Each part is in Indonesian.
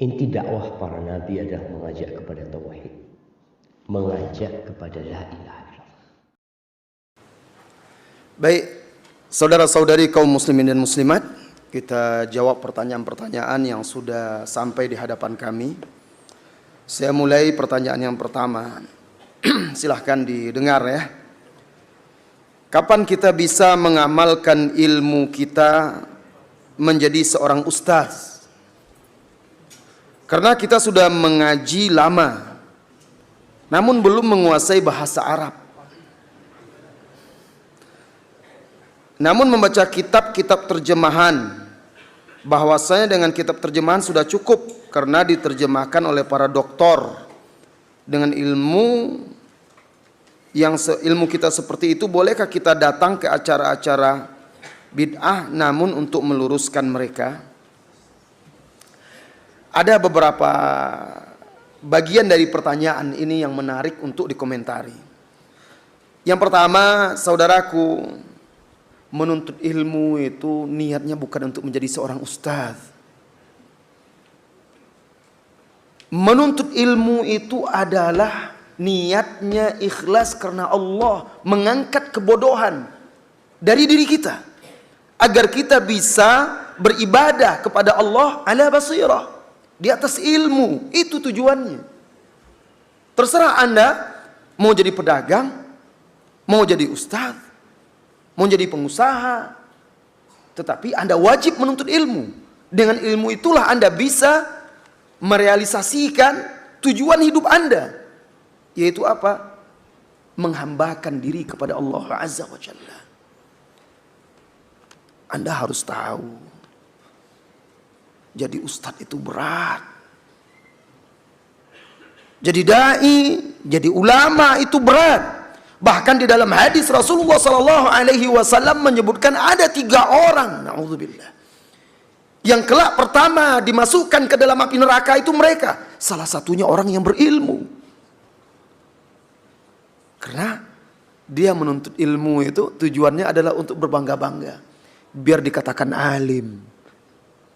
Inti dakwah para nabi adalah mengajak kepada tauhid, mengajak kepada la ilaha illallah. Baik, saudara-saudari kaum muslimin dan muslimat, kita jawab pertanyaan-pertanyaan yang sudah sampai di hadapan kami. Saya mulai pertanyaan yang pertama. Silahkan didengar ya. Kapan kita bisa mengamalkan ilmu kita menjadi seorang ustaz? Karena kita sudah mengaji lama, namun belum menguasai bahasa Arab. Namun membaca kitab-kitab terjemahan, bahwasanya dengan kitab terjemahan sudah cukup karena diterjemahkan oleh para doktor. Dengan ilmu yang seilmu kita seperti itu, bolehkah kita datang ke acara-acara bid'ah namun untuk meluruskan mereka? Ada beberapa bagian dari pertanyaan ini yang menarik untuk dikomentari. Yang pertama, saudaraku, menuntut ilmu itu niatnya bukan untuk menjadi seorang ustaz. Menuntut ilmu itu adalah niatnya ikhlas karena Allah, mengangkat kebodohan dari diri kita agar kita bisa beribadah kepada Allah ala basirah, di atas ilmu. Itu tujuannya. Terserah Anda mau jadi pedagang, mau jadi ustaz, mau jadi pengusaha, tetapi Anda wajib menuntut ilmu. Dengan ilmu itulah Anda bisa merealisasikan tujuan hidup Anda, yaitu apa? Menghambakan diri kepada Allah Azza wa Jalla. Anda harus tahu, jadi ustadz itu berat. Jadi dai, jadi ulama itu berat. Bahkan di dalam hadis Rasulullah SAW menyebutkan ada 3 orang, naudzubillah, yang kelak pertama dimasukkan ke dalam api neraka itu mereka. Salah satunya orang yang berilmu. Karena dia menuntut ilmu itu tujuannya adalah untuk berbangga-bangga, biar dikatakan alim,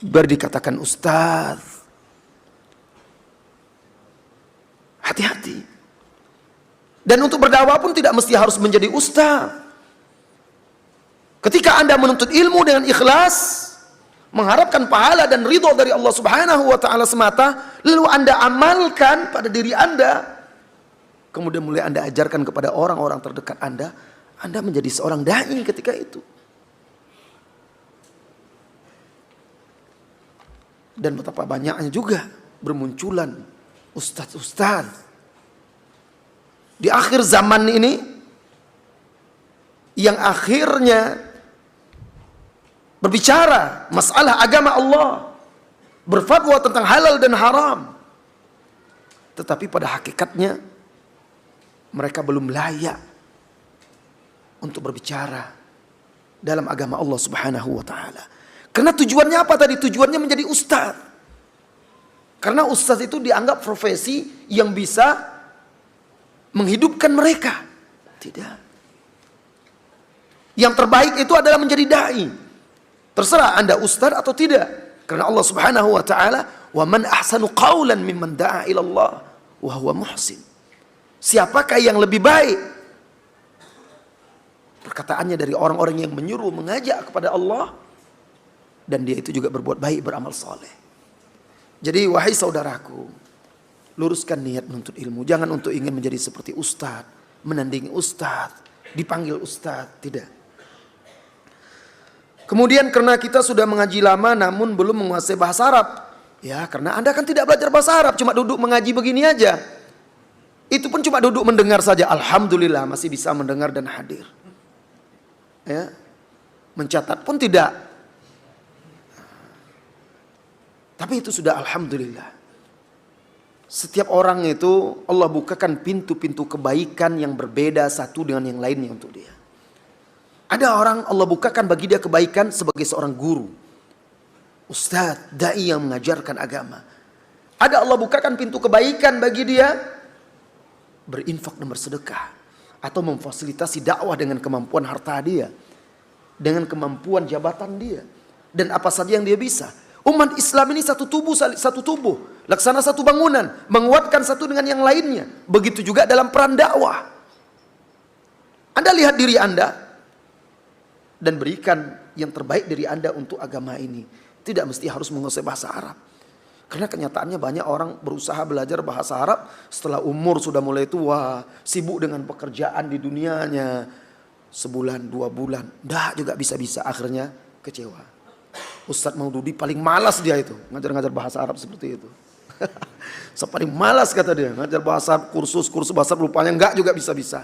biar dikatakan ustaz. Hati-hati. Dan untuk berdakwah pun tidak mesti harus menjadi ustaz. Ketika Anda menuntut ilmu dengan ikhlas, mengharapkan pahala dan ridho dari Allah Subhanahu wa taala semata, lalu Anda amalkan pada diri Anda, kemudian mulai Anda ajarkan kepada orang-orang terdekat Anda menjadi seorang dai ketika itu. Dan betapa banyaknya juga bermunculan ustaz-ustaz di akhir zaman ini yang akhirnya berbicara masalah agama Allah, berfatwa tentang halal dan haram, tetapi pada hakikatnya mereka belum layak untuk berbicara dalam agama Allah Subhanahu wa taala. Karena tujuannya apa tadi? Tujuannya menjadi ustaz. Karena ustaz itu dianggap profesi yang bisa menghidupkan mereka. Tidak. Yang terbaik itu adalah menjadi dai. Terserah Anda ustaz atau tidak. Karena Allah Subhanahu wa taala, "Wa man ahsanu qawlan mimman da'a ila Allah wa huwa muhsin." Siapakah yang lebih baik perkataannya dari orang-orang yang menyuruh, mengajak kepada Allah, dan dia itu juga berbuat baik, beramal soleh. Jadi wahai saudaraku, luruskan niat menuntut ilmu. Jangan untuk ingin menjadi seperti ustaz, menandingi ustaz, dipanggil ustaz. Tidak. Kemudian karena kita sudah mengaji lama namun belum menguasai bahasa Arab. Ya, karena Anda kan tidak belajar bahasa Arab, cuma duduk mengaji begini aja. Itu pun cuma duduk mendengar saja. Alhamdulillah masih bisa mendengar dan hadir. Ya. Mencatat pun tidak. Tapi itu sudah alhamdulillah. Setiap orang itu Allah bukakan pintu-pintu kebaikan yang berbeda satu dengan yang lainnya untuk dia. Ada orang Allah bukakan bagi dia kebaikan sebagai seorang guru, ustaz, dai yang mengajarkan agama. Ada Allah bukakan pintu kebaikan bagi dia berinfak dan bersedekah, atau memfasilitasi dakwah dengan kemampuan harta dia, dengan kemampuan jabatan dia, dan apa saja yang dia bisa. Umat Islam ini satu tubuh, laksana satu bangunan, menguatkan satu dengan yang lainnya. Begitu juga dalam peran dakwah. Anda lihat diri Anda dan berikan yang terbaik dari Anda untuk agama ini. Tidak mesti harus menguasai bahasa Arab. Karena kenyataannya banyak orang berusaha belajar bahasa Arab setelah umur sudah mulai tua, sibuk dengan pekerjaan di dunianya. Sebulan, 2 bulan, dah juga bisa-bisa, akhirnya kecewa. Ustadz Maududi paling malas dia itu, ngajar-ngajar bahasa Arab seperti itu. Paling malas kata dia, ngajar bahasa kursus bahasa Arab, rupanya enggak juga bisa-bisa.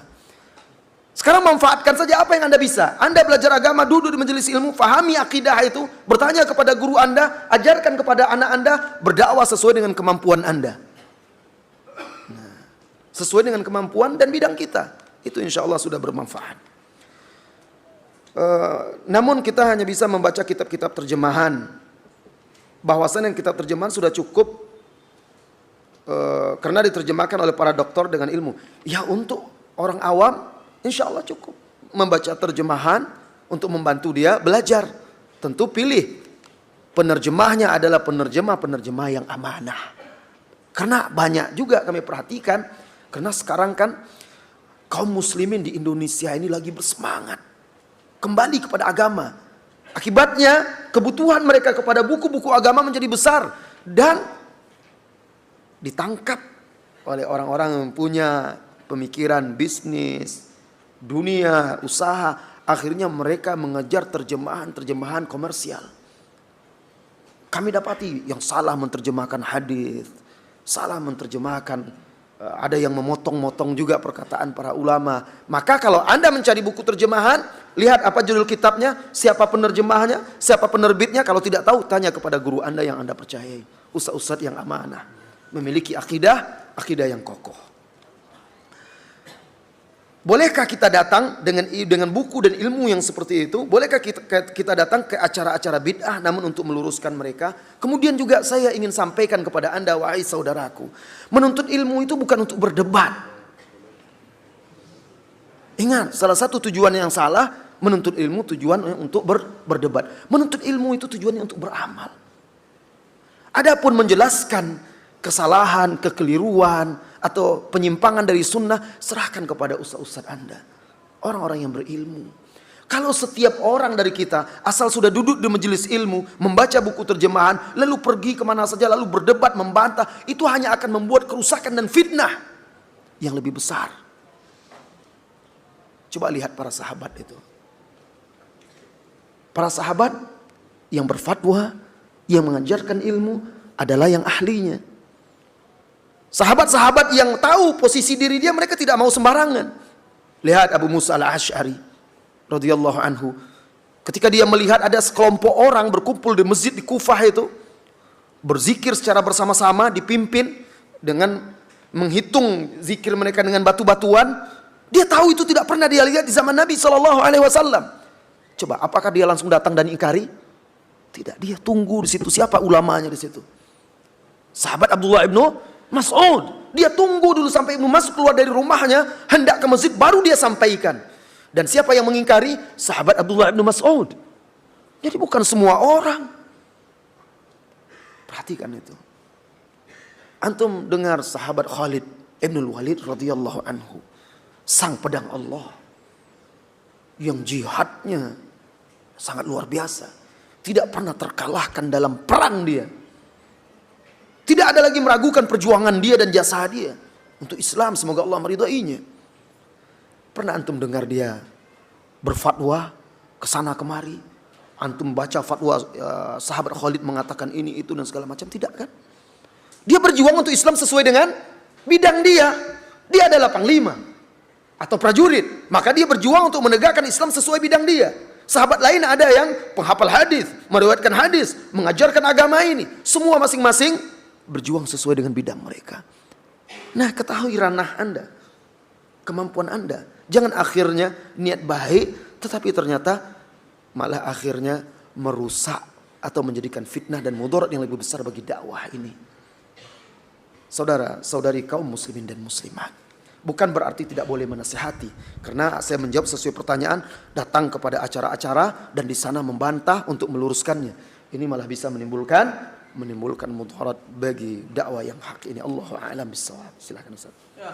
Sekarang manfaatkan saja apa yang Anda bisa. Anda belajar agama, duduk di majelis ilmu, fahami akidah itu, bertanya kepada guru Anda, ajarkan kepada anak Anda, berdakwah sesuai dengan kemampuan Anda. Nah, sesuai dengan kemampuan dan bidang kita. Itu insya Allah sudah bermanfaat. Namun kita hanya bisa membaca kitab-kitab terjemahan. Bahwasan yang kitab terjemahan sudah cukup karena diterjemahkan oleh para doktor dengan ilmu. Ya untuk orang awam insya Allah cukup membaca terjemahan untuk membantu dia belajar. Tentu pilih penerjemahnya adalah penerjemah yang amanah. Karena banyak juga kami perhatikan, karena sekarang kan kaum muslimin di Indonesia ini lagi bersemangat kembali kepada agama. Akibatnya kebutuhan mereka kepada buku-buku agama menjadi besar dan ditangkap oleh orang-orang yang punya pemikiran bisnis, dunia, usaha. Akhirnya mereka mengejar terjemahan komersial. Kami dapati yang salah menerjemahkan hadis, salah menerjemahkan, ada yang memotong-motong juga perkataan para ulama. Maka kalau Anda mencari buku terjemahan, lihat apa judul kitabnya, siapa penerjemahnya, siapa penerbitnya. Kalau tidak tahu, tanya kepada guru Anda yang Anda percayai. Ustaz-ustaz yang amanah, memiliki akidah yang kokoh. Bolehkah kita datang dengan buku dan ilmu yang seperti itu? Bolehkah kita datang ke acara-acara bid'ah namun untuk meluruskan mereka? Kemudian juga saya ingin sampaikan kepada Anda, wahai saudaraku, menuntut ilmu itu bukan untuk berdebat. Ingat, salah satu tujuan yang salah, menuntut ilmu tujuan untuk berdebat. Menuntut ilmu itu tujuannya untuk beramal. Adapun menjelaskan kesalahan, kekeliruan, atau penyimpangan dari sunnah, serahkan kepada ustaz-ustaz Anda, orang-orang yang berilmu. Kalau setiap orang dari kita asal sudah duduk di majelis ilmu, membaca buku terjemahan, lalu pergi kemana saja, lalu berdebat, membantah, itu hanya akan membuat kerusakan dan fitnah yang lebih besar. Coba lihat para sahabat itu. Para sahabat yang berfatwa, yang mengajarkan ilmu adalah yang ahlinya. Sahabat-sahabat yang tahu posisi diri dia, mereka tidak mau sembarangan. Lihat Abu Musa al-Asy'ari radhiyallahu anhu. Ketika dia melihat ada sekelompok orang berkumpul di masjid di Kufah itu, berzikir secara bersama-sama, dipimpin dengan menghitung zikir mereka dengan batu-batuan. Dia tahu itu tidak pernah dia lihat di zaman Nabi SAW. Coba, apakah dia langsung datang dan ingkari? Tidak, dia tunggu di situ. Siapa ulamanya di situ? Sahabat Abdullah ibnu Mas'ud, dia tunggu dulu sampai Ibnu Mas'ud keluar dari rumahnya, hendak ke masjid, baru dia sampaikan. Dan siapa yang mengingkari? Sahabat Abdullah ibnu Mas'ud. Jadi bukan semua orang. Perhatikan itu. Antum dengar sahabat Khalid ibn Walid radhiyallahu anhu, sang pedang Allah, yang jihadnya sangat luar biasa, tidak pernah terkalahkan dalam perang dia. Tidak ada lagi meragukan perjuangan dia dan jasa dia untuk Islam, semoga Allah meridainya. Pernah antum dengar dia berfatwa kesana kemari? Antum baca fatwa sahabat Khalid mengatakan ini itu dan segala macam? Tidak kan? Dia berjuang untuk Islam sesuai dengan bidang dia. Dia adalah panglima atau prajurit, maka dia berjuang untuk menegakkan Islam sesuai bidang dia. Sahabat lain ada yang penghafal hadis, meriwayatkan hadis, mengajarkan agama ini. Semua masing-masing berjuang sesuai dengan bidang mereka. Nah, ketahui ranah Anda, kemampuan Anda. Jangan akhirnya niat baik, tetapi ternyata malah akhirnya merusak atau menjadikan fitnah dan mudarat yang lebih besar bagi dakwah ini. Saudara-saudari kaum muslimin dan muslimat, bukan berarti tidak boleh menasihati. Karena saya menjawab sesuai pertanyaan, datang kepada acara-acara dan di sana membantah untuk meluruskannya. Ini malah bisa menimbulkan mudarat bagi dakwah yang hak ini. Allahu a'lam bissawab. Silakan Ustaz. Ya,